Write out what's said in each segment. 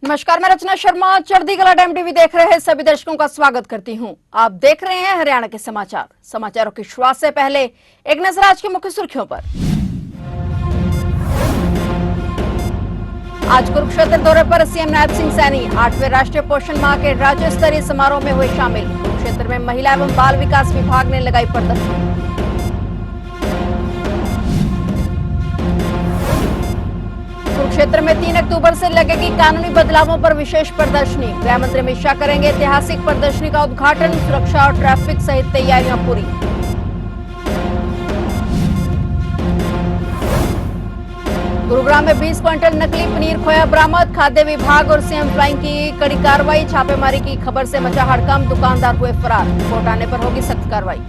नमस्कार, मैं रचना शर्मा चढ़ती कला टाइम टीवी देख रहे हैं सभी दर्शकों का स्वागत करती हूं। आप देख रहे हैं हरियाणा के समाचारों की शुरुआत से पहले एक नजर आज की मुख्य सुर्खियों पर। आज कुरुक्षेत्र दौरे पर सीएम नायब सिंह सैनी 8वें राष्ट्रीय पोषण माह के राज्य स्तरीय समारोह में हुए शामिल। कुरुक्षेत्र में महिला एवं बाल विकास विभाग ने लगाई प्रदर्शनी। कुरुक्षेत्र में 3 अक्टूबर से लगेगी कानूनी बदलावों पर विशेष प्रदर्शनी। गृह मंत्री अमित शाह करेंगे ऐतिहासिक प्रदर्शनी का उद्घाटन। सुरक्षा और ट्रैफिक सहित तैयारियां पूरी। गुरुग्राम में 20 क्विंटल नकली पनीर खोया बरामद। खाद्य विभाग और सीएम फ्लाइंग की कड़ी कार्रवाई। छापेमारी की खबर से मचा हड़कंप, दुकानदार हुए फरार। रिपोर्ट आने पर होगी सख्त कार्रवाई।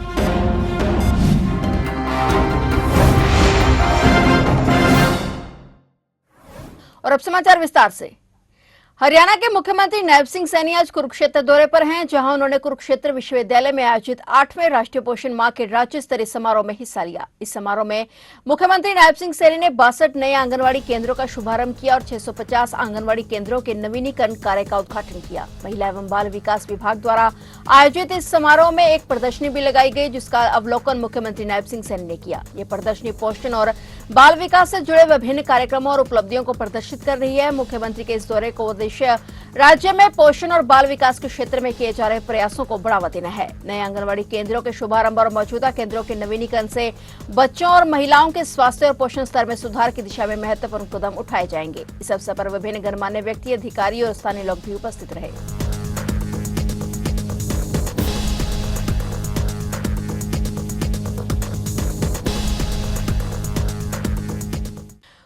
और अब समाचार विस्तार से। हरियाणा के मुख्यमंत्री नायब सिंह सैनी आज कुरुक्षेत्र दौरे पर हैं, जहां उन्होंने कुरुक्षेत्र विश्वविद्यालय में आयोजित 8वें राष्ट्रीय पोषण माह के राज्य स्तरीय समारोह में हिस्सा लिया। इस समारोह में मुख्यमंत्री नायब सिंह सैनी ने 62 नए आंगनबाड़ी केंद्रों का शुभारंभ किया और 650 आंगनबाड़ी केंद्रों के नवीनीकरण कार्य का उद्घाटन किया। महिला एवं बाल विकास विभाग द्वारा आयोजित इस समारोह में एक प्रदर्शनी भी लगाई गई, जिसका अवलोकन मुख्यमंत्री नायब सिंह सैनी ने किया। ये प्रदर्शनी पोषण और बाल विकास से जुड़े विभिन्न कार्यक्रमों और उपलब्धियों को प्रदर्शित कर रही है। मुख्यमंत्री के इस दौरे को राज्य में पोषण और बाल विकास के क्षेत्र में किए जा रहे प्रयासों को बढ़ावा देना है। नए आंगनबाड़ी केंद्रों के शुभारंभ और मौजूदा केंद्रों के नवीनीकरण से बच्चों और महिलाओं के स्वास्थ्य और पोषण स्तर में सुधार की दिशा में महत्वपूर्ण कदम उठाए जाएंगे। इस अवसर पर विभिन्न गणमान्य व्यक्ति, अधिकारी और स्थानीय लोग भी उपस्थित रहे।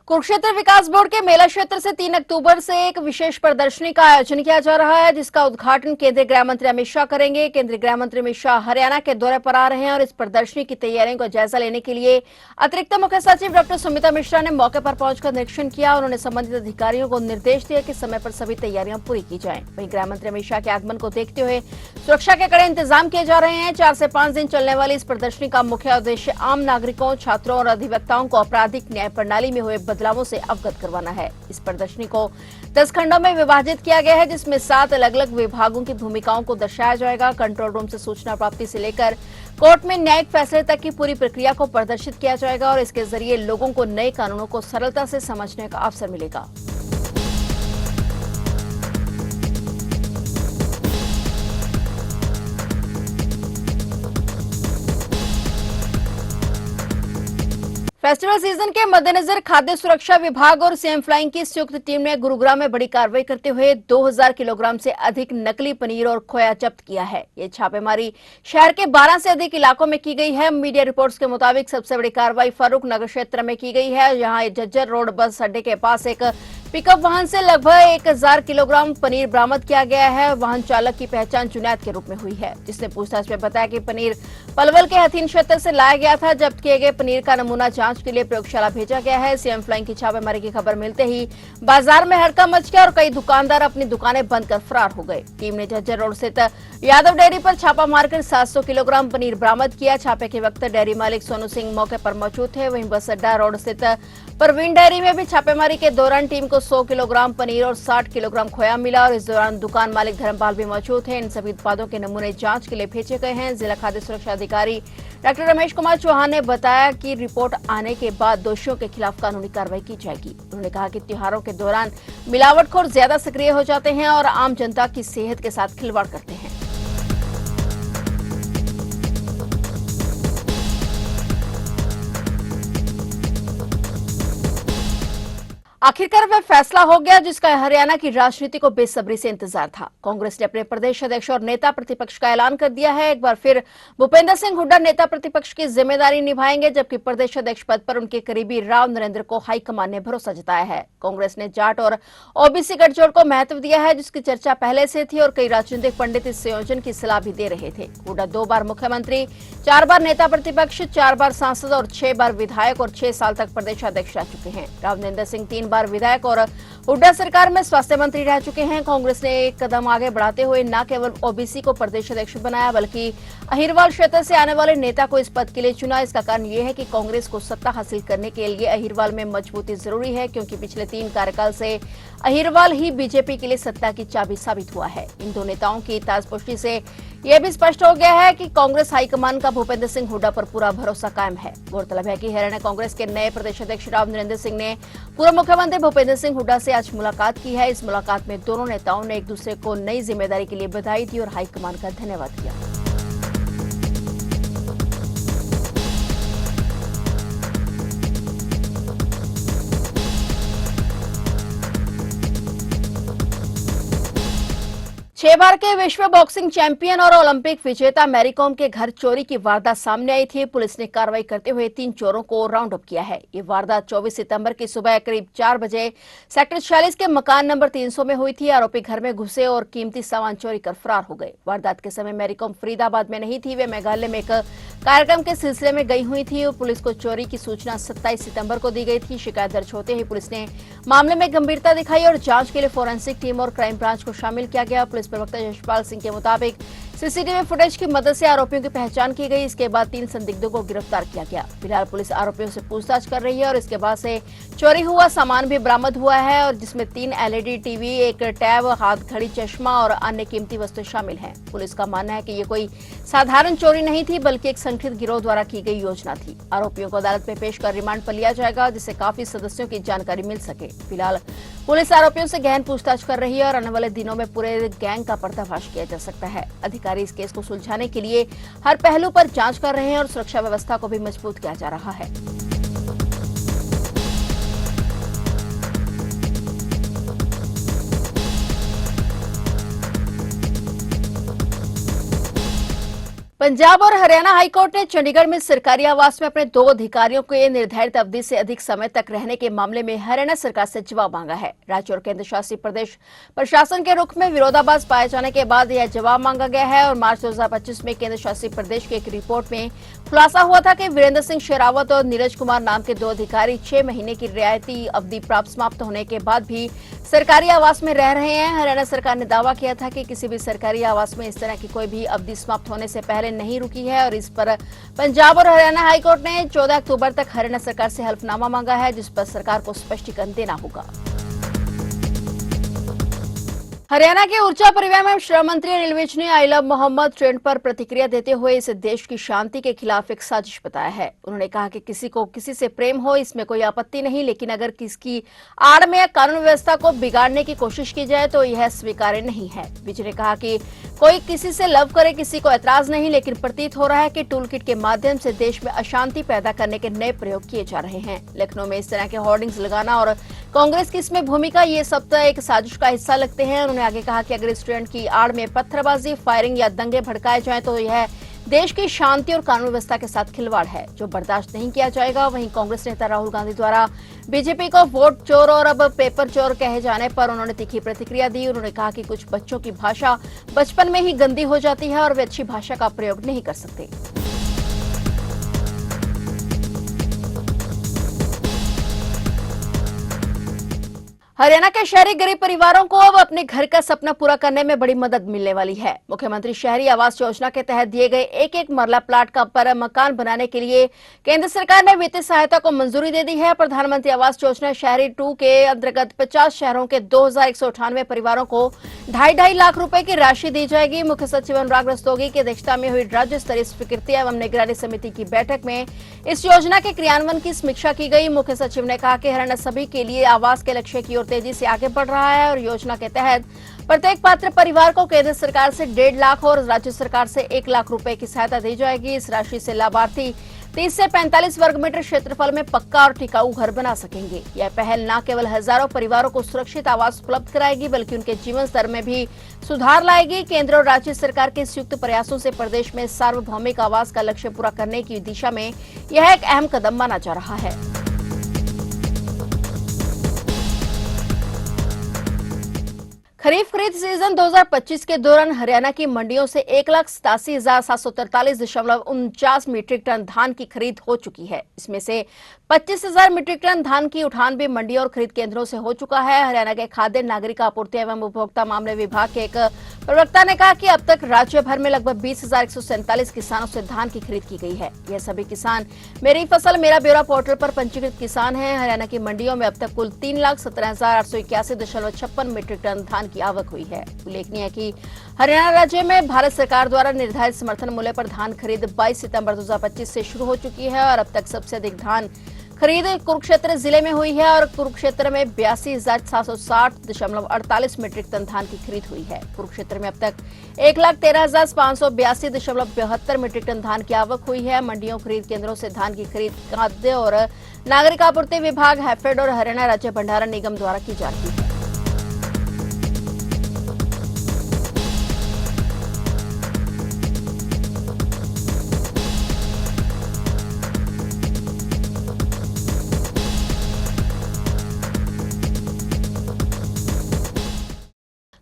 कुरुक्षेत्र विकास बोर्ड के मेला क्षेत्र से 3 अक्टूबर से एक विशेष प्रदर्शनी का आयोजन किया जा रहा है, जिसका उद्घाटन केंद्रीय गृह मंत्री अमित शाह करेंगे। केंद्रीय गृह मंत्री अमित शाह हरियाणा के दौरे पर आ रहे हैं और इस प्रदर्शनी की तैयारियों का जायजा लेने के लिए अतिरिक्त मुख्य सचिव डॉक्टर सुमिता मिश्रा ने मौके पर पहुंचकर निरीक्षण किया। उन्होंने संबंधित अधिकारियों को निर्देश दिए कि समय पर सभी तैयारियां पूरी की जाएं। वहीं गृह मंत्री अमित शाह के आगमन को देखते हुए सुरक्षा के कड़े इंतजाम किए जा रहे हैं। 4 से 5 दिन चलने वाली इस प्रदर्शनी का मुख्य उद्देश्य आम नागरिकों, छात्रों और अधिवक्ताओं को आपराधिक न्याय प्रणाली में हुए बदलावों से अवगत करवाना है। इस प्रदर्शनी को 10 खंडों में विभाजित किया गया है, जिसमें 7 अलग अलग विभागों की भूमिकाओं को दर्शाया जाएगा। कंट्रोल रूम से सूचना प्राप्ति से लेकर कोर्ट में न्यायिक फैसले तक की पूरी प्रक्रिया को प्रदर्शित किया जाएगा और इसके जरिए लोगों को नए कानूनों को सरलता से समझने का अवसर मिलेगा। फेस्टिवल सीजन के मद्देनजर खाद्य सुरक्षा विभाग और सीएम फ्लाइंग की संयुक्त टीम ने गुरुग्राम में बड़ी कार्रवाई करते हुए 2000 किलोग्राम से अधिक नकली पनीर और खोया जब्त किया है। ये छापेमारी शहर के 12 से अधिक इलाकों में की गई है। मीडिया रिपोर्ट्स के मुताबिक सबसे बड़ी कार्रवाई फारूक नगर क्षेत्र में की गई है। यहाँ झज्जर रोड बस अड्डे के पास एक पिकअप वाहन से लगभग 1000 किलोग्राम पनीर बरामद किया गया है। वाहन चालक की पहचान जुनैद के रूप में हुई है, जिसने पूछताछ में बताया कि पनीर पलवल के हथीन क्षेत्र से लाया गया था। जब्त किए गए पनीर का नमूना जांच के लिए प्रयोगशाला भेजा गया है। सीएम फ्लाइंग की छापेमारी की खबर मिलते ही बाजार में हड़कंप मच गया और कई दुकानदार अपनी दुकानें बंद कर फरार हो गए। टीम ने झज्जर रोड स्थित यादव डेयरी पर छापा मारकर 700 किलोग्राम पनीर बरामद किया। छापे के वक्त डेयरी मालिक सोनू सिंह मौके पर मौजूद थे। वहीं बस अड्डा रोड स्थित परवीन डेयरी में भी छापेमारी के दौरान टीम को 100 किलोग्राम पनीर और 60 किलोग्राम खोया मिला और इस दौरान दुकान मालिक धर्मपाल भी मौजूद थे। इन सभी उत्पादों के नमूने जांच के लिए भेजे गए हैं। जिला खाद्य सुरक्षा अधिकारी डॉक्टर रमेश कुमार चौहान ने बताया कि रिपोर्ट आने के बाद दोषियों के खिलाफ कानूनी कार्रवाई की जाएगी। उन्होंने कहा कि त्योहारों के दौरान मिलावटखोर ज्यादा सक्रिय हो जाते हैं और आम जनता की सेहत के साथ खिलवाड़ करते हैं। आखिरकार वह फैसला हो गया जिसका हरियाणा की राजनीति को बेसब्री से इंतजार था। कांग्रेस ने अपने प्रदेश अध्यक्ष और नेता प्रतिपक्ष का ऐलान कर दिया है। एक बार फिर भूपेंद्र सिंह हुड्डा नेता प्रतिपक्ष की जिम्मेदारी निभाएंगे, जबकि प्रदेश अध्यक्ष पद पर उनके करीबी राव नरेंद्र को हाईकमान ने भरोसा जताया है। कांग्रेस ने जाट और ओबीसी गठजोड़ को महत्व दिया है, जिसकी चर्चा पहले से थी और कई राजनीतिक पंडित इस संयोजन की सलाह भी दे रहे थे। हुड्डा 2 बार मुख्यमंत्री, 4 बार नेता प्रतिपक्ष, 4 बार सांसद और 6 बार विधायक और 6 साल तक प्रदेश अध्यक्ष रह चुके हैं। राव नरेंद्र सिंह 3 बार विधायक और हुड्डा सरकार में स्वास्थ्य मंत्री रह चुके हैं। कांग्रेस ने एक कदम आगे बढ़ाते हुए न केवल ओबीसी को प्रदेश अध्यक्ष बनाया, बल्कि अहिरवाल क्षेत्र से आने वाले नेता को इस पद के लिए चुना। इसका कारण ये है कि कांग्रेस को सत्ता हासिल करने के लिए अहिरवाल में मजबूती जरूरी है, क्योंकि पिछले 3 कार्यकाल से अहिरवाल ही बीजेपी के लिए सत्ता की चाबी साबित हुआ है। इन 2 नेताओं की ताजपोशी से यह भी स्पष्ट हो गया है कि कांग्रेस हाईकमान का भूपेंद्र सिंह हुड्डा पर पूरा भरोसा कायम है। गौरतलब है कि हरियाणा कांग्रेस के नए प्रदेश अध्यक्ष राव नरेंद्र सिंह ने पूर्व मुख्यमंत्री भूपेंद्र सिंह हुड्डा से आज मुलाकात की है। इस मुलाकात में दोनों नेताओं ने एक दूसरे को नई जिम्मेदारी के लिए बधाई दी और हाईकमान का धन्यवाद किया। छह बार के विश्व बॉक्सिंग चैंपियन और ओलंपिक विजेता मैरी कॉम के घर चोरी की वारदात सामने आई थी। पुलिस ने कार्रवाई करते हुए 3 चोरों को राउंड अप किया है। ये वारदात 24 सितंबर की सुबह करीब 4 बजे सेक्टर 46 के मकान नंबर 300 में हुई थी। आरोपी घर में घुसे और कीमती सामान चोरी कर फरार हो गए। वारदात के समय मैरी कॉम फरीदाबाद में नहीं थी, वे मेघालय में एक कार्यक्रम के सिलसिले में गई हुई थी। पुलिस को चोरी की सूचना 27 सितंबर को दी गई थी। शिकायत दर्ज होते ही पुलिस ने मामले में गंभीरता दिखाई और जांच के लिए फोरेंसिक टीम और क्राइम ब्रांच को शामिल किया गया। पुलिस प्रवक्ता यशपाल सिंह के मुताबिक सीसीटीवी फुटेज की मदद से आरोपियों की पहचान की गई। इसके बाद 3 संदिग्धों को गिरफ्तार किया गया। फिलहाल पुलिस आरोपियों से पूछताछ कर रही है और इसके बाद से चोरी हुआ सामान भी बरामद हुआ है, और जिसमें 3 एलईडी टीवी, एक टैब, हाथ घड़ी, चश्मा और अन्य कीमती वस्तुएं शामिल हैं। पुलिस का मानना है कि ये कोई साधारण चोरी नहीं थी, बल्कि एक संगठित गिरोह द्वारा की गई योजना थी। आरोपियों को अदालत में पेश कर रिमांड पर लिया जाएगा, जिससे काफी सदस्यों की जानकारी मिल सके। फिलहाल पुलिस आरोपियों से गहन पूछताछ कर रही है और आने वाले दिनों में पूरे गैंग का पर्दाफाश किया जा सकता है। अधिकारी इस केस को सुलझाने के लिए हर पहलू पर जांच कर रहे हैं और सुरक्षा व्यवस्था को भी मजबूत किया जा रहा है। पंजाब और हरियाणा हाईकोर्ट ने चंडीगढ़ में सरकारी आवास में अपने 2 अधिकारियों के निर्धारित अवधि से अधिक समय तक रहने के मामले में हरियाणा सरकार से जवाब मांगा है। राज्य और केंद्र शासित प्रदेश प्रशासन के रुख में विरोधाभास पाए जाने के बाद यह जवाब मांगा गया है और मार्च 2025 में केंद्र शासित प्रदेश की एक रिपोर्ट में खुलासा हुआ था कि वीरेंद्र सिंह शेरावत और नीरज कुमार नाम के 2 अधिकारी 6 महीने की रियायती अवधि प्राप्त समाप्त होने के बाद भी सरकारी आवास में रह रहे हैं। हरियाणा सरकार ने दावा किया था कि किसी भी सरकारी आवास में इस तरह की कोई भी अवधि समाप्त होने से पहले नहीं रुकी है, और इस पर पंजाब और हरियाणा हाईकोर्ट ने 14 अक्टूबर तक हरियाणा सरकार से हल्फनामा मांगा है, जिस पर सरकार को स्पष्टीकरण देना होगा। हरियाणा के ऊर्जा परिवहन एवं श्रम मंत्री अनिल विज ने आई लव मोहम्मद ट्रेंड पर प्रतिक्रिया देते हुए इसे देश की शांति के खिलाफ एक साजिश बताया है। उन्होंने कहा कि किसी को किसी से प्रेम हो, इसमें कोई आपत्ति नहीं, लेकिन अगर किसकी आड़ में कानून व्यवस्था को बिगाड़ने की कोशिश की जाए तो यह स्वीकार्य नहीं है। विज ने कहा कि कोई किसी से लव करे, किसी को ऐतराज नहीं, लेकिन प्रतीत हो रहा है कि टूल किट के माध्यम से देश में अशांति पैदा करने के नए प्रयोग किए जा रहे हैं। लखनऊ में इस तरह के होर्डिंग्स लगाना और कांग्रेस की इसमें भूमिका, ये सब तो एक साजिश का हिस्सा लगते हैं। उन्होंने आगे कहा कि अगर इस ट्रेंड की आड़ में पत्थरबाजी, फायरिंग या दंगे भड़काए जाएं तो यह देश की शांति और कानून व्यवस्था के साथ खिलवाड़ है, जो बर्दाश्त नहीं किया जाएगा। वहीं कांग्रेस नेता राहुल गांधी द्वारा बीजेपी को वोट चोर और अब पेपर चोर कहे जाने पर उन्होंने तीखी प्रतिक्रिया दी। उन्होंने कहा कि कुछ बच्चों की भाषा बचपन में ही गंदी हो जाती है और वे अच्छी भाषा का प्रयोग नहीं कर सकते। हरियाणा के शहरी गरीब परिवारों को अब अपने घर का सपना पूरा करने में बड़ी मदद मिलने वाली है। मुख्यमंत्री शहरी आवास योजना के तहत दिए गए एक मरला प्लाट का पर मकान बनाने के लिए केंद्र सरकार ने वित्तीय सहायता को मंजूरी दे दी है। प्रधानमंत्री आवास योजना शहरी 2 के अंतर्गत 50 शहरों के 2198 परिवारों को 2.5 लाख रुपए की राशि दी जाएगी। मुख्य सचिव अनुराग रस्तोगी की अध्यक्षता में हुई राज्य स्तरीय स्वीकृति एवं निगरानी समिति की बैठक में इस योजना के क्रियान्वयन की समीक्षा की गई। मुख्य सचिव ने कहा कि हरियाणा सभी के लिए आवास के लक्ष्य की ओर तेजी से आगे बढ़ रहा है और योजना के तहत प्रत्येक पात्र परिवार को केंद्र सरकार से 1.5 लाख और राज्य सरकार से 1 लाख रुपए की सहायता दी जाएगी। इस राशि से लाभार्थी 30 से 45 वर्ग मीटर क्षेत्रफल में पक्का और टिकाऊ घर बना सकेंगे। यह पहल न केवल हजारों परिवारों को सुरक्षित आवास उपलब्ध कराएगी, बल्कि उनके जीवन स्तर में भी सुधार लाएगी। केंद्र और राज्य सरकार के संयुक्त प्रयासों से प्रदेश में सार्वभौमिक आवास का लक्ष्य पूरा करने की दिशा में यह एक अहम कदम माना जा रहा है। खरीफ खरीद सीजन 2025 के दौरान हरियाणा की मंडियों से 1,87,743.49 मीट्रिक टन धान की खरीद हो चुकी है। इसमें से 25,000 मीट्रिक टन धान की उठान भी मंडियों और खरीद केंद्रों से हो चुका है। हरियाणा के खाद्य नागरिक आपूर्ति एवं उपभोक्ता मामले विभाग के एक प्रवक्ता ने कहा कि अब तक राज्य भर में लगभग 20,147 किसानों से धान की खरीद की गई है। यह सभी किसान मेरी फसल मेरा ब्यौरा पोर्टल पर पंजीकृत किसान हैं। हरियाणा की मंडियों में अब तक कुल 3,17,881.56 मीट्रिक टन धान की आवक हुई है। उल्लेखनीय है कि हरियाणा राज्य में भारत सरकार द्वारा निर्धारित समर्थन मूल्य पर धान खरीद 22 सितंबर 2025 से शुरू हो चुकी है और अब तक सबसे अधिक धान खरीद कुरुक्षेत्र जिले में हुई है और कुरुक्षेत्र में 82,760.48 मीट्रिक टन धान की खरीद हुई है। कुरुक्षेत्र में अब तक 1,13,582.72 मीट्रिक टन धान की आवक हुई है। मंडियों खरीद केंद्रों से धान की खरीद खाद्य और नागरिक आपूर्ति विभाग, हैफेड और हरियाणा राज्य भंडारण निगम द्वारा की जा रही है।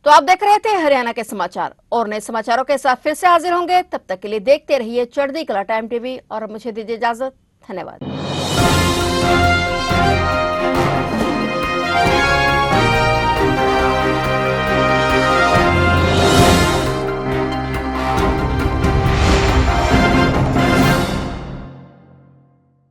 तो आप देख रहे थे हरियाणा के समाचार और नए समाचारों के साथ फिर से हाजिर होंगे। तब तक के लिए देखते रहिए चढ़ती कला टाइम टीवी और मुझे दीजिए इजाजत। धन्यवाद।